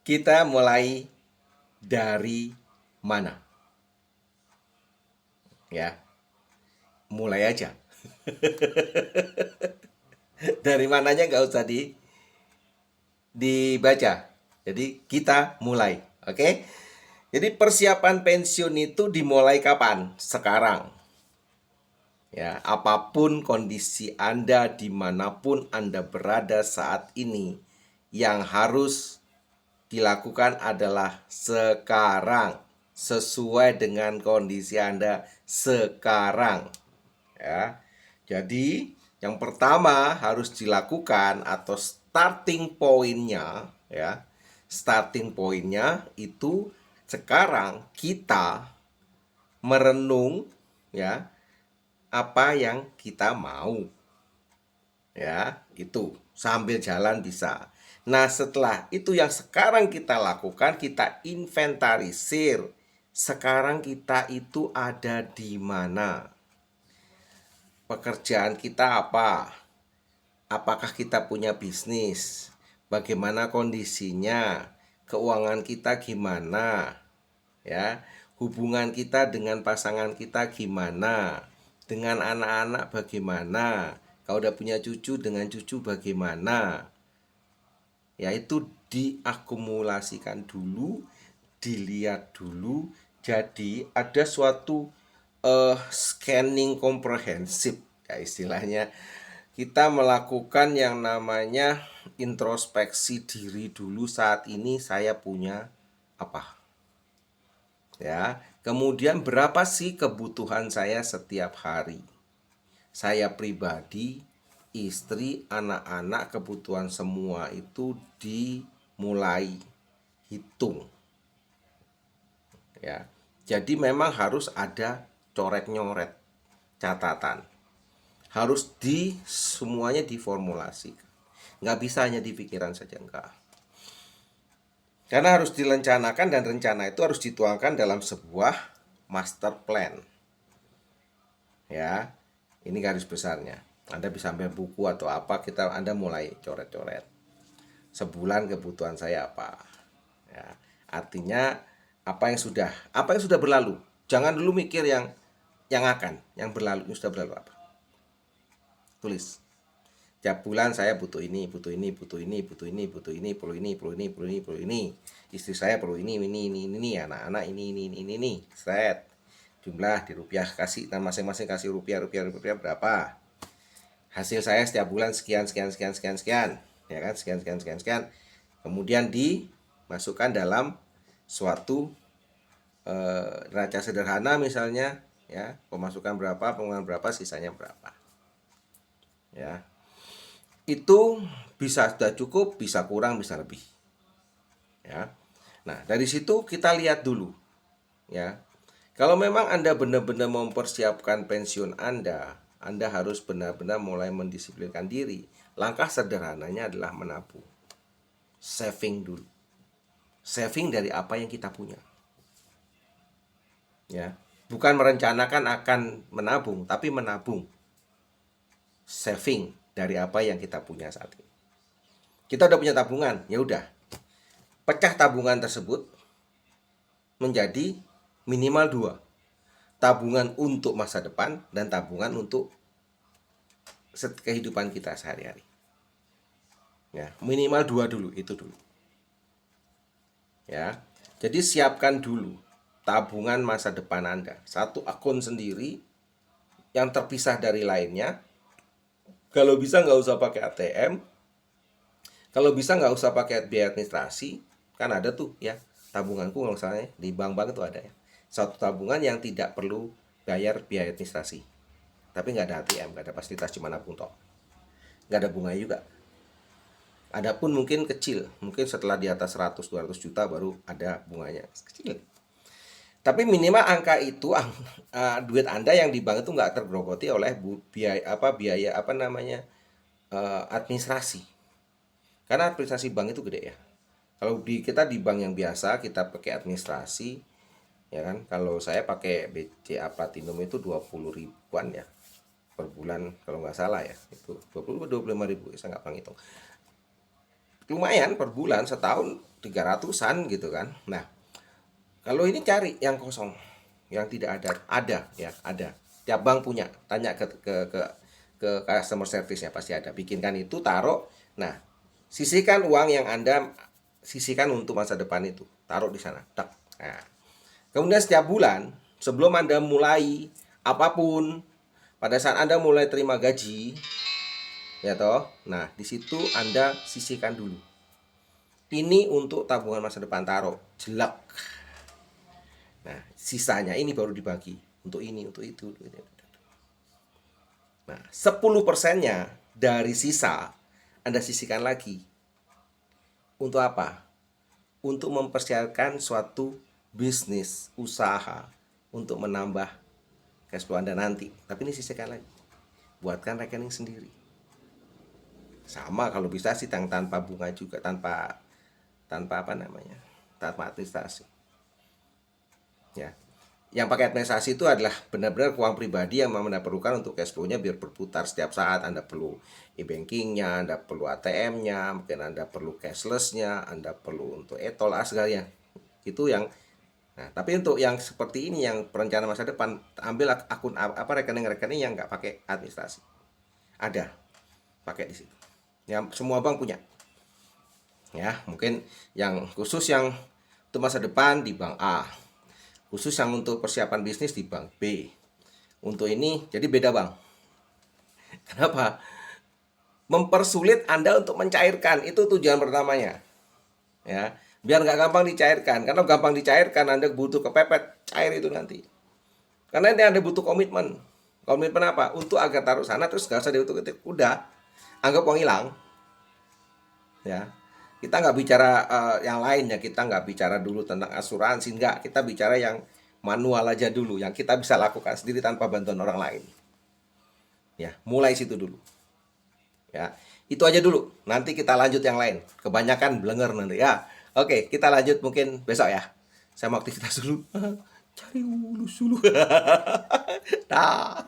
Kita mulai dari mana? Ya, mulai aja. Dari mananya nggak usah dibaca. Jadi kita mulai, oke? Jadi persiapan pensiun itu dimulai kapan? Sekarang. Ya, apapun kondisi Anda, dimanapun Anda berada saat ini, yang harus dilakukan adalah sekarang, sesuai dengan kondisi Anda sekarang. Ya, jadi yang pertama harus dilakukan atau starting pointnya, ya, starting pointnya itu sekarang kita merenung, ya, apa yang kita mau, ya, itu sambil jalan bisa. Nah, setelah itu yang sekarang kita lakukan, kita inventarisir sekarang kita itu ada di mana, pekerjaan kita apa, apakah kita punya bisnis, bagaimana kondisinya, keuangan kita gimana, ya, hubungan kita dengan pasangan kita gimana, dengan anak-anak bagaimana, kalau udah punya cucu dengan cucu bagaimana, ya itu diakumulasikan dulu, dilihat dulu. Jadi ada suatu scanning komprehensif, ya istilahnya kita melakukan yang namanya introspeksi diri dulu, saat ini saya punya apa, ya. Kemudian berapa sih kebutuhan saya setiap hari? Saya pribadi, istri, anak-anak, kebutuhan semua itu dimulai hitung, ya. Jadi memang harus ada coret-nyoret, catatan. Harus semuanya diformulasikan. Nggak bisa hanya di pikiran saja, enggak. Karena harus direncanakan, dan rencana itu harus dituangkan dalam sebuah master plan. Ya, ini garis besarnya. Anda bisa ambil buku atau apa, Anda mulai coret-coret. Sebulan kebutuhan saya apa? Ya, artinya apa yang sudah berlalu. Jangan dulu mikir yang akan, yang berlalu, yang sudah berlalu apa. Tulis. Tiap bulan saya butuh ini, butuh ini, butuh ini, butuh ini, butuh ini, perlu ini, perlu ini, perlu ini, perlu ini. Istri saya perlu ini, anak-anak ini, set. Jumlah di rupiah, kasih, nah masing-masing kasih rupiah berapa. Hasil saya setiap bulan sekian, sekian, sekian, sekian, sekian. Ya kan, sekian, sekian, sekian, sekian. Kemudian dimasukkan dalam suatu neraca sederhana misalnya, ya, pemasukan berapa, pengeluaran berapa, sisanya berapa. Ya, itu bisa sudah cukup, bisa kurang, bisa lebih, ya. Nah, dari situ kita lihat dulu, ya. Kalau memang Anda benar-benar mempersiapkan pensiun Anda harus benar-benar mulai mendisiplinkan diri. Langkah sederhananya adalah menabung, saving dulu, saving dari apa yang kita punya, ya. Bukan merencanakan akan menabung, tapi menabung, saving dari apa yang kita punya saat ini. Kita udah punya tabungan, ya udah, pecah tabungan tersebut menjadi minimal dua. Tabungan untuk masa depan dan tabungan untuk kehidupan kita sehari-hari. Ya, minimal dua dulu, itu dulu. Ya. Jadi siapkan dulu tabungan masa depan Anda. Satu akun sendiri yang terpisah dari lainnya. Kalau bisa nggak usah pakai ATM. Kalau bisa nggak usah pakai biaya administrasi. Kan ada tuh ya, tabunganku kalau misalnya di bank-bank itu ada ya. Satu tabungan yang tidak perlu bayar biaya administrasi. Tapi nggak ada ATM, nggak ada fasilitas, cuma nabung toh. Nggak ada bunganya juga. Adapun mungkin kecil, mungkin setelah di atas 100-200 juta baru ada bunganya, kecil. Tapi minimal angka itu, duit Anda yang di bank itu nggak tergerogoti oleh biaya apa namanya, administrasi. Karena administrasi bank itu gede ya. Kalau kita di bank yang biasa kita pakai administrasi, ya kan. Kalau saya pakai BCA Platinum itu 20 ribuan ya per bulan kalau nggak salah ya. Itu 20 25 ribu, saya nggak pernah hitung. lumayan per bulan, setahun 300-an gitu kan. Nah, kalau ini cari yang kosong, yang tidak ada ya, ada. Tiap bank punya. Tanya ke customer service-nya pasti ada. Bikinkan itu, taruh. Nah, sisihkan uang yang Anda sisihkan untuk masa depan itu. Taruh di sana. Tak. Nah, kemudian setiap bulan sebelum Anda mulai apapun, pada saat Anda mulai terima gaji, ya toh. Nah, di situ Anda sisihkan dulu. Ini untuk tabungan masa depan, taruh. Jelek. Nah, sisanya ini baru dibagi untuk ini, untuk itu. Nah, 10%-nya dari sisa Anda sisihkan lagi. Untuk apa? Untuk mempersiapkan suatu bisnis, usaha untuk menambah cash flow Anda nanti. Tapi ini sisihkan lagi. Buatkan rekening sendiri. Sama kalau bisa sih tanpa bunga juga, tanpa apa namanya? Tanpa administrasi. Ya. Yang pakai administrasi itu adalah benar-benar uang pribadi yang Anda perlukan untuk cash flow-nya biar berputar setiap saat. Anda perlu e-banking-nya, Anda perlu ATM-nya, mungkin Anda perlu cashless-nya, Anda perlu untuk e-tol, segalanya. Itu yang. Nah, tapi untuk yang seperti ini, yang perencanaan masa depan, ambil akun rekening-rekening yang nggak pakai administrasi. Ada, pakai di situ. Yang semua bank punya. Ya, mungkin yang khusus yang untuk masa depan di bank A. Khusus yang untuk persiapan bisnis di bank B. Untuk ini jadi beda bank. Kenapa? Mempersulit Anda untuk mencairkan, itu tujuan pertamanya. Ya, biar nggak gampang dicairkan. Karena gampang dicairkan Anda butuh kepepet, cair itu nanti. Karena ini Anda butuh komitmen. Komitmen apa? Untuk agar taruh sana terus nggak usah diutuk-utuk. Udah, anggap uang hilang. Ya, kita nggak bicara yang lain ya, kita nggak bicara dulu tentang asuransi, nggak, kita bicara yang manual aja dulu, yang kita bisa lakukan sendiri tanpa bantuan orang lain. Ya, mulai situ dulu. Ya, itu aja dulu. Nanti kita lanjut yang lain. Kebanyakan blenger nanti ya. Oke, kita lanjut mungkin besok ya. Saya mau aktivitas dulu. Cari ulus dulu. Nah.